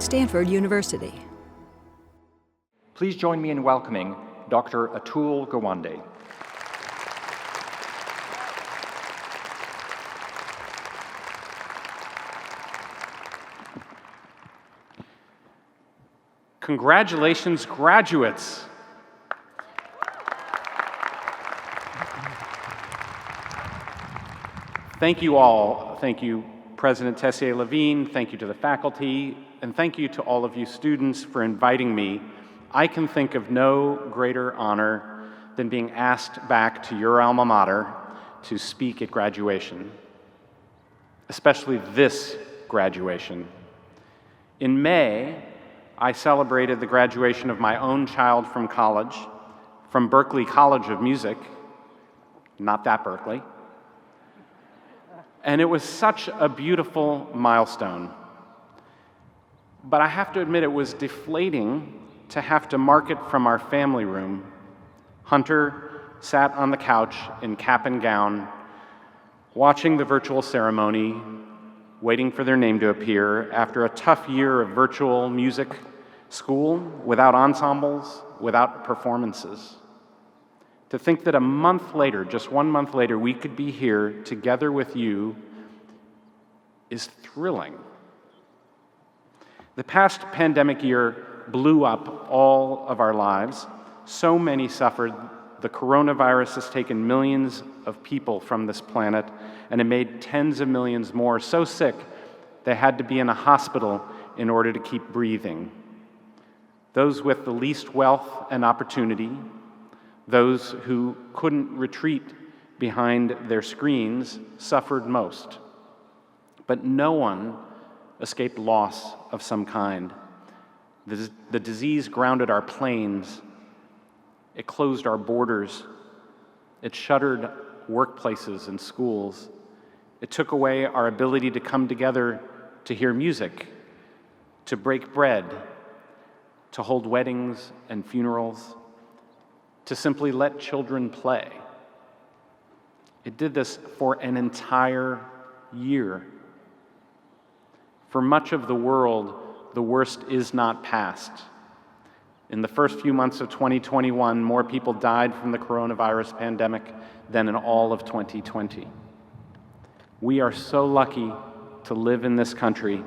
Stanford University. Please join me in welcoming Dr. Atul Gawande. Congratulations, graduates. Thank you all. Thank you, President Tessier-Lavigne. Thank you to the faculty. And thank you to all of you students for inviting me. I can think of no greater honor than being asked back to your alma mater to speak at graduation, especially this graduation. In May, I celebrated the graduation of my own child from college, from Berklee College of Music, not that Berkeley. And it was such a beautiful milestone. But I have to admit, it was deflating to have to mark it from our family room. Hunter sat on the couch in cap and gown, watching the virtual ceremony, waiting for their name to appear after a tough year of virtual music school, without ensembles, without performances. To think that a month later, just 1 month later, we could be here together with you is thrilling. The past pandemic year blew up all of our lives. So many suffered. The coronavirus has taken millions of people from this planet, and it made tens of millions more so sick they had to be in a hospital in order to keep breathing. Those with the least wealth and opportunity, those who couldn't retreat behind their screens, suffered most. But no one escaped loss of some kind. The disease grounded our planes. It closed our borders. It shuttered workplaces and schools. It took away our ability to come together to hear music, to break bread, to hold weddings and funerals, to simply let children play. It did this for an entire year. For much of the world, the worst is not past. In the first few months of 2021, more people died from the coronavirus pandemic than in all of 2020. We are so lucky to live in this country,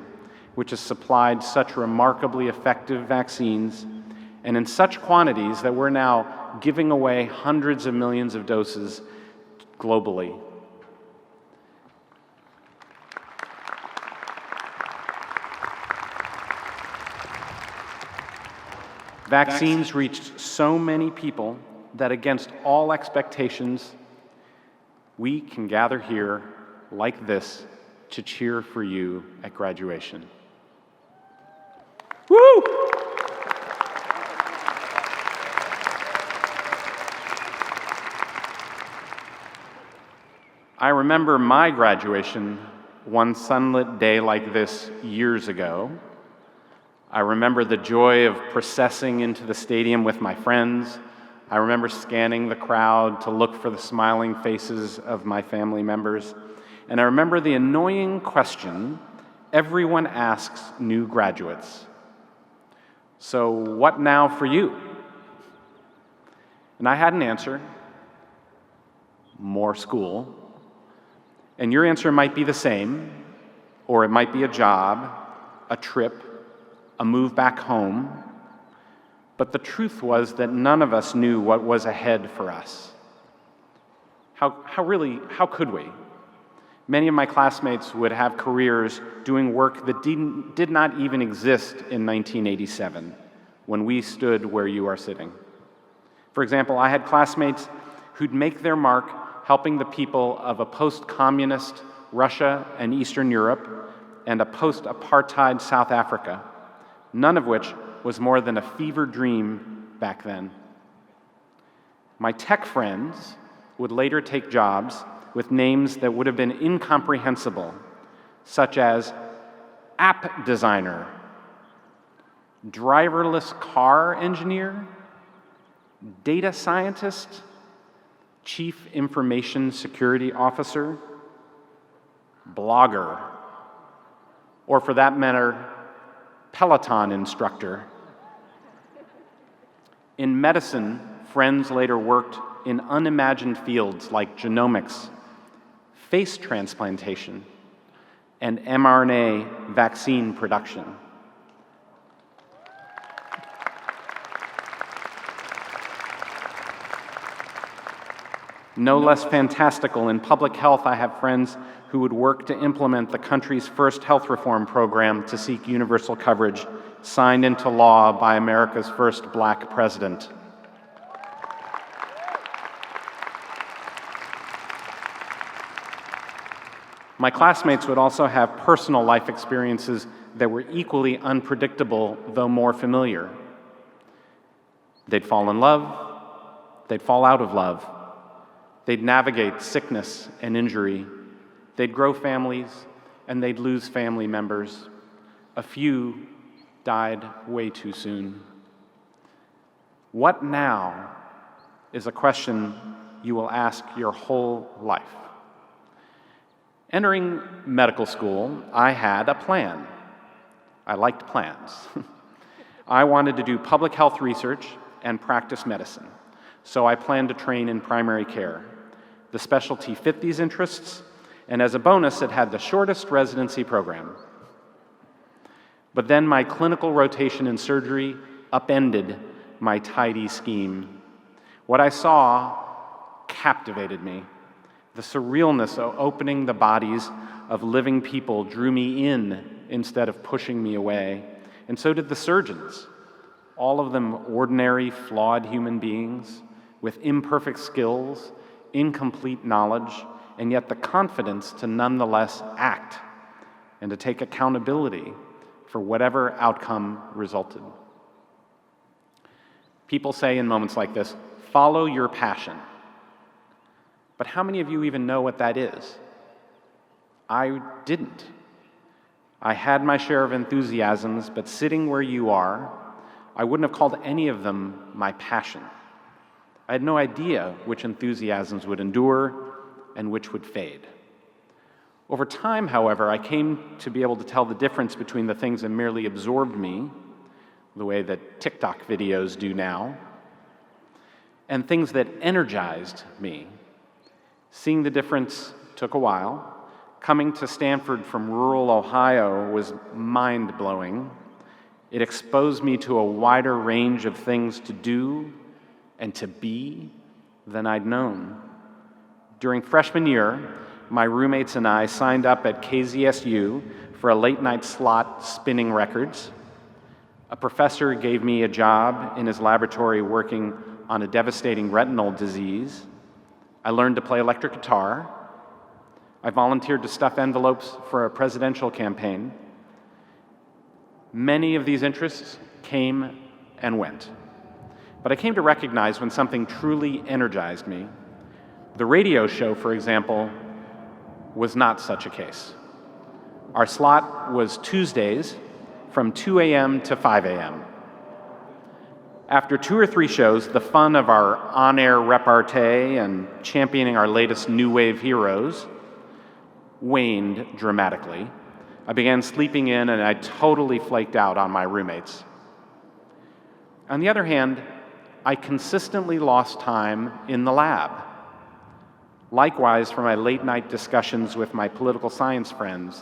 which has supplied such remarkably effective vaccines, and in such quantities that we're now giving away hundreds of millions of doses globally. Vaccines reached so many people that against all expectations, we can gather here like this to cheer for you at graduation. Woo! I remember my graduation one sunlit day like this years ago. I remember the joy of processing into the stadium with my friends. I remember scanning the crowd to look for the smiling faces of my family members. And I remember the annoying question everyone asks new graduates. So what now for you? And I had an answer: more school. And your answer might be the same, or it might be a job, a trip, a move back home. But the truth was that none of us knew what was ahead for us. How could we? Many of my classmates would have careers doing work that did not even exist in 1987, when we stood where you are sitting. For example, I had classmates who'd make their mark helping the people of a post-communist Russia and Eastern Europe and a post-apartheid South Africa, none of which was more than a fever dream back then. My tech friends would later take jobs with names that would have been incomprehensible, such as app designer, driverless car engineer, data scientist, chief information security officer, blogger, or for that matter, Peloton instructor. In medicine, friends later worked in unimagined fields like genomics, face transplantation, and mRNA vaccine production. No less fantastical, in public health, I have friends who would work to implement the country's first health reform program to seek universal coverage, signed into law by America's first black president. My classmates would also have personal life experiences that were equally unpredictable, though more familiar. They'd fall in love, they'd fall out of love, they'd navigate sickness and injury, they'd grow families, and they'd lose family members. A few died way too soon. What now is a question you will ask your whole life. Entering medical school, I had a plan. I liked plans. I wanted to do public health research and practice medicine, so I planned to train in primary care. The specialty fit these interests, and as a bonus, it had the shortest residency program. But then my clinical rotation in surgery upended my tidy scheme. What I saw captivated me. The surrealness of opening the bodies of living people drew me in instead of pushing me away, and so did the surgeons, all of them ordinary, flawed human beings with imperfect skills, incomplete knowledge, and yet the confidence to nonetheless act and to take accountability for whatever outcome resulted. People say in moments like this, follow your passion. But how many of you even know what that is? I didn't. I had my share of enthusiasms, but sitting where you are, I wouldn't have called any of them my passion. I had no idea which enthusiasms would endure and which would fade. Over time, however, I came to be able to tell the difference between the things that merely absorbed me, the way that TikTok videos do now, and things that energized me. Seeing the difference took a while. Coming to Stanford from rural Ohio was mind-blowing. It exposed me to a wider range of things to do and to be than I'd known. During freshman year, my roommates and I signed up at KZSU for a late-night slot spinning records. A professor gave me a job in his laboratory working on a devastating retinal disease. I learned to play electric guitar. I volunteered to stuff envelopes for a presidential campaign. Many of these interests came and went. But I came to recognize when something truly energized me. The radio show, for example, was not such a case. Our slot was Tuesdays from 2 a.m. to 5 a.m. After 2 or 3 shows, the fun of our on-air repartee and championing our latest new wave heroes waned dramatically. I began sleeping in and I totally flaked out on my roommates. On the other hand, I consistently lost time in the lab. Likewise, for my late-night discussions with my political science friends,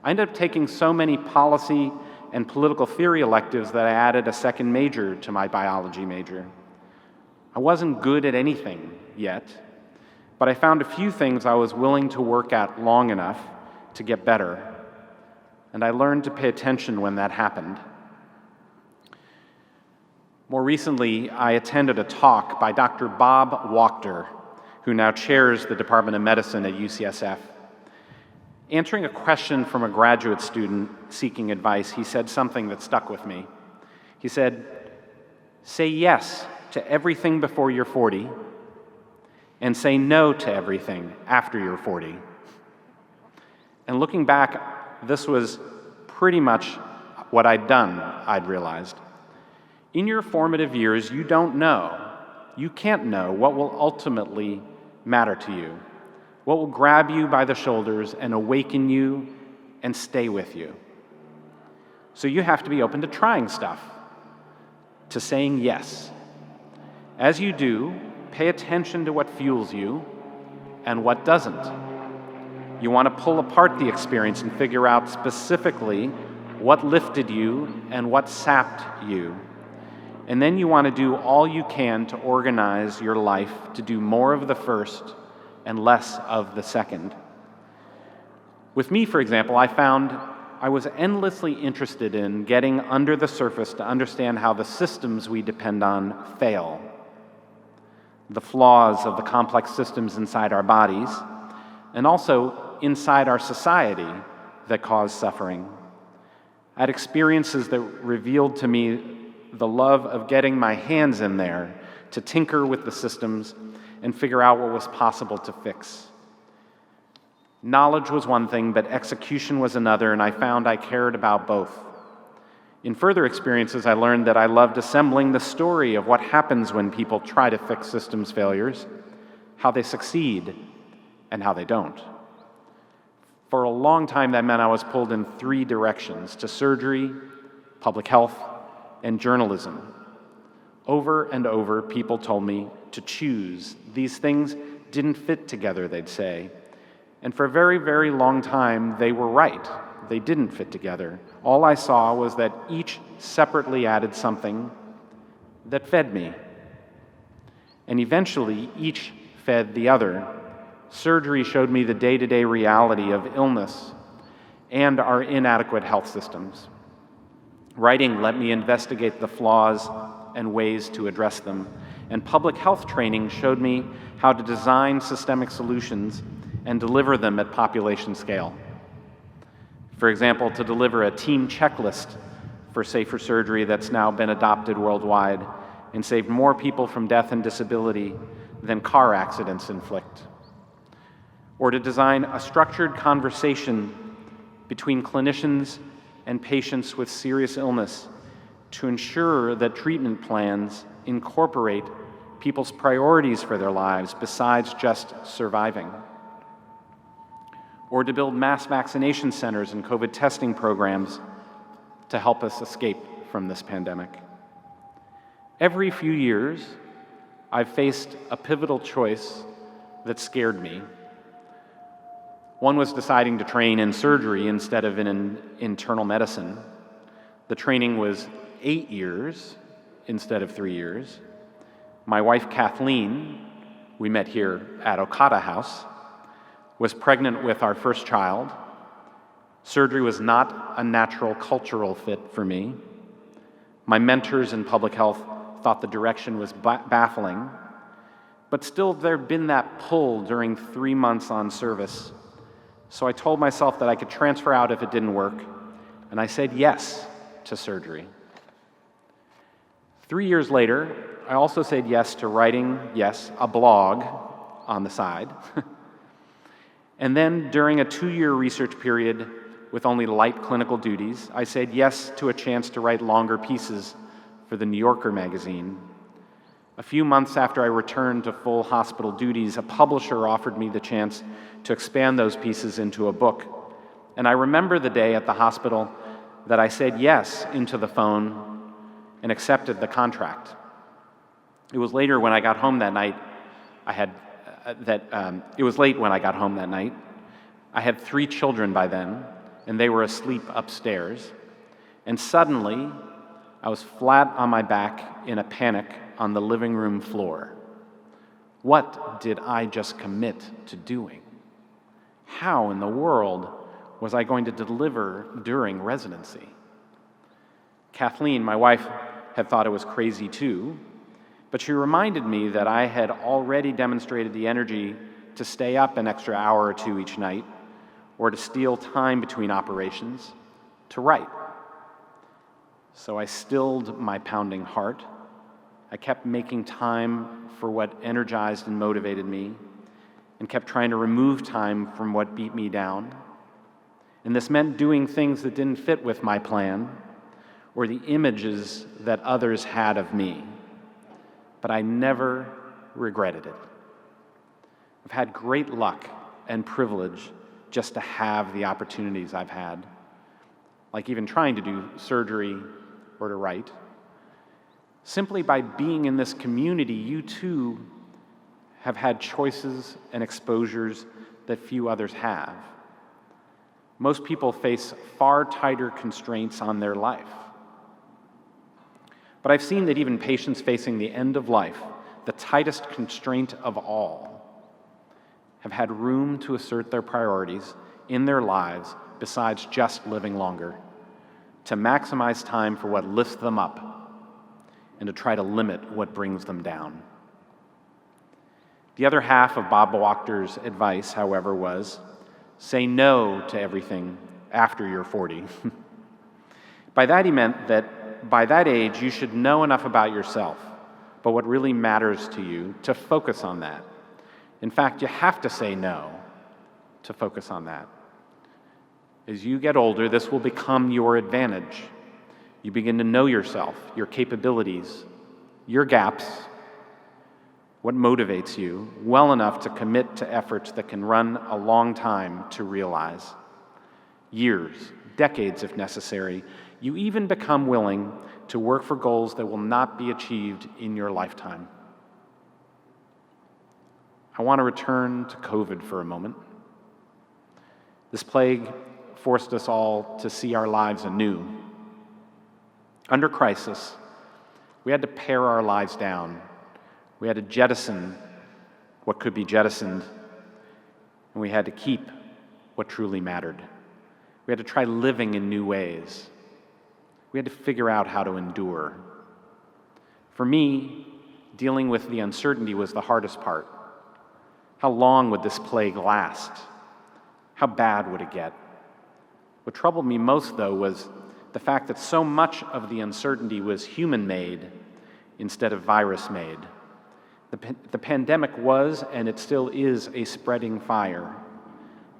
I ended up taking so many policy and political theory electives that I added a second major to my biology major. I wasn't good at anything yet, but I found a few things I was willing to work at long enough to get better, and I learned to pay attention when that happened. More recently, I attended a talk by Dr. Bob Wachter, who now chairs the Department of Medicine at UCSF. Answering a question from a graduate student seeking advice, he said something that stuck with me. He said, "Say yes to everything before you're 40, and say no to everything after you're 40." And looking back, this was pretty much what I'd done, I'd realized. In your formative years, you don't know, you can't know what will ultimately matter to you, what will grab you by the shoulders and awaken you and stay with you. So you have to be open to trying stuff, to saying yes. As you do, pay attention to what fuels you and what doesn't. You want to pull apart the experience and figure out specifically what lifted you and what sapped you. And then you want to do all you can to organize your life to do more of the first and less of the second. With me, for example, I found I was endlessly interested in getting under the surface to understand how the systems we depend on fail, the flaws of the complex systems inside our bodies, and also inside our society that cause suffering. I had experiences that revealed to me the love of getting my hands in there to tinker with the systems and figure out what was possible to fix. Knowledge was one thing, but execution was another, and I found I cared about both. In further experiences, I learned that I loved assembling the story of what happens when people try to fix systems failures, how they succeed, and how they don't. For a long time, that meant I was pulled in three directions: to surgery, public health, and journalism. Over and over, people told me to choose. These things didn't fit together, they'd say. And for a very, very long time, they were right. They didn't fit together. All I saw was that each separately added something that fed me. And eventually, each fed the other. Surgery showed me the day-to-day reality of illness and our inadequate health systems. Writing let me investigate the flaws and ways to address them. And public health training showed me how to design systemic solutions and deliver them at population scale. For example, to deliver a team checklist for safer surgery that's now been adopted worldwide and saved more people from death and disability than car accidents inflict. Or to design a structured conversation between clinicians and patients with serious illness to ensure that treatment plans incorporate people's priorities for their lives besides just surviving. Or to build mass vaccination centers and COVID testing programs to help us escape from this pandemic. Every few years, I've faced a pivotal choice that scared me. One was deciding to train in surgery instead of in internal medicine. The training was 8 years instead of 3 years. My wife, Kathleen, we met here at Okada House, was pregnant with our first child. Surgery was not a natural cultural fit for me. My mentors in public health thought the direction was baffling, but still there'd been that pull during 3 months on service. So I told myself that I could transfer out if it didn't work, and I said yes to surgery. 3 years later, I also said yes to writing, yes, a blog on the side. And then during a 2-year research period with only light clinical duties, I said yes to a chance to write longer pieces for the New Yorker magazine. A few months after I returned to full hospital duties, a publisher offered me the chance to expand those pieces into a book. And I remember the day at the hospital that I said yes into the phone and accepted the contract. It was later when I got home that night, it was late when I got home that night. I had 3 children by then, and they were asleep upstairs. And suddenly, I was flat on my back in a panic on the living room floor. What did I just commit to doing? How in the world was I going to deliver during residency? Kathleen, my wife, had thought it was crazy too, but she reminded me that I had already demonstrated the energy to stay up an extra hour or 2 each night, or to steal time between operations to write. So I stilled my pounding heart. I kept making time for what energized and motivated me, and kept trying to remove time from what beat me down. And this meant doing things that didn't fit with my plan, or the images that others had of me. But I never regretted it. I've had great luck and privilege just to have the opportunities I've had. like even trying to do surgery or to write. Simply by being in this community, you too have had choices and exposures that few others have. Most people face far tighter constraints on their life. But I've seen that even patients facing the end of life, the tightest constraint of all, have had room to assert their priorities in their lives besides just living longer, to maximize time for what lifts them up and to try to limit what brings them down. The other half of Bob Wachters' advice, however, was say no to everything after you're 40. By that he meant that by that age you should know enough about yourself, but what really matters to you, to focus on that. In fact, you have to say no to focus on that. As you get older, this will become your advantage. You begin to know yourself, your capabilities, your gaps, what motivates you, well enough to commit to efforts that can run a long time to realize. Years, decades if necessary. You even become willing to work for goals that will not be achieved in your lifetime. I want to return to COVID for a moment. This plague forced us all to see our lives anew. Under crisis, we had to pare our lives down. We had to jettison what could be jettisoned, and we had to keep what truly mattered. We had to try living in new ways. We had to figure out how to endure. For me, dealing with the uncertainty was the hardest part. How long would this plague last? How bad would it get? What troubled me most, though, was the fact that so much of the uncertainty was human-made instead of virus-made. The pandemic was, and it still is, a spreading fire.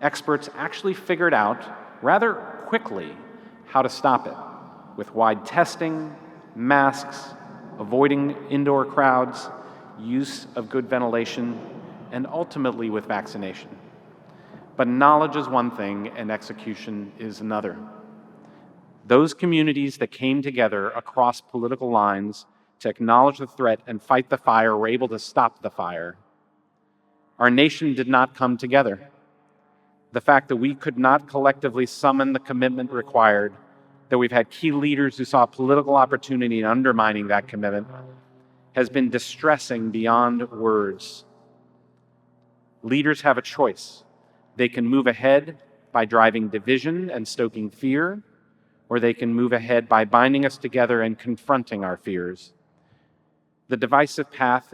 Experts actually figured out, rather quickly, how to stop it, with wide testing, masks, avoiding indoor crowds, use of good ventilation, and ultimately with vaccination. But knowledge is one thing, and execution is another. Those communities that came together across political lines to acknowledge the threat and fight the fire were able to stop the fire. Our nation did not come together. The fact that we could not collectively summon the commitment required, that we've had key leaders who saw political opportunity in undermining that commitment, has been distressing beyond words. Leaders have a choice. They can move ahead by driving division and stoking fear, or they can move ahead by binding us together and confronting our fears. The divisive path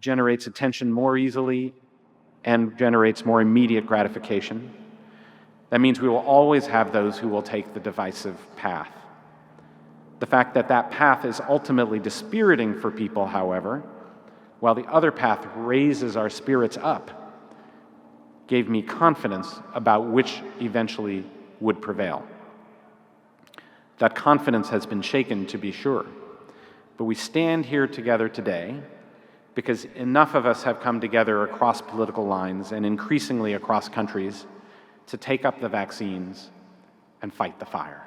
generates attention more easily and generates more immediate gratification. That means we will always have those who will take the divisive path. The fact that that path is ultimately dispiriting for people, however, while the other path raises our spirits up, gave me confidence about which eventually would prevail. That confidence has been shaken, to be sure, but we stand here together today because enough of us have come together across political lines and increasingly across countries to take up the vaccines and fight the fire.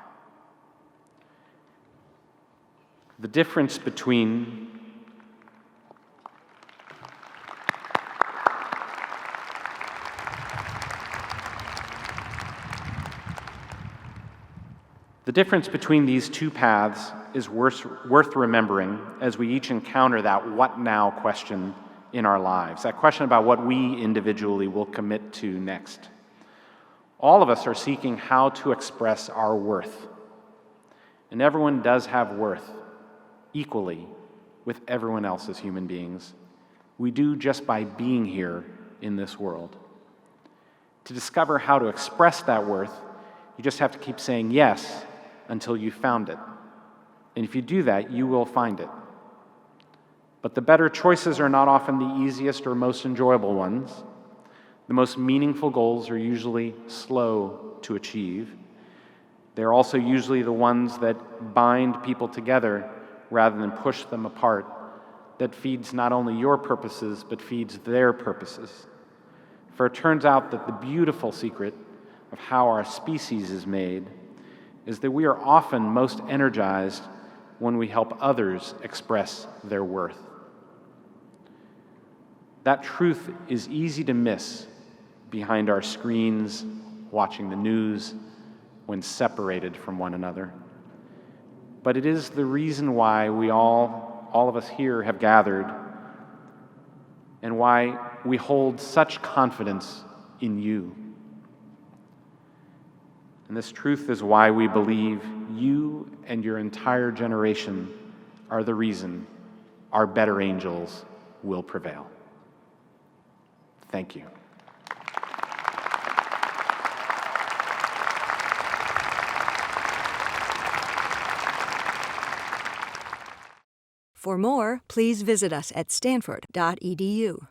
The difference between these two paths is worth remembering as we each encounter that what now question in our lives, that question about what we individually will commit to next. All of us are seeking how to express our worth, and everyone does have worth equally with everyone else as human beings. We do just by being here in this world. To discover how to express that worth, you just have to keep saying yes until you found it. And if you do that, you will find it. But the better choices are not often the easiest or most enjoyable ones. The most meaningful goals are usually slow to achieve. They're also usually the ones that bind people together rather than push them apart, that feeds not only your purposes, but feeds their purposes. For it turns out that the beautiful secret of how our species is made is that we are often most energized when we help others express their worth. That truth is easy to miss behind our screens, watching the news, when separated from one another. But it is the reason why we all of us here have gathered, and why we hold such confidence in you. And this truth is why we believe you and your entire generation are the reason our better angels will prevail. Thank you. For more, please visit us at stanford.edu.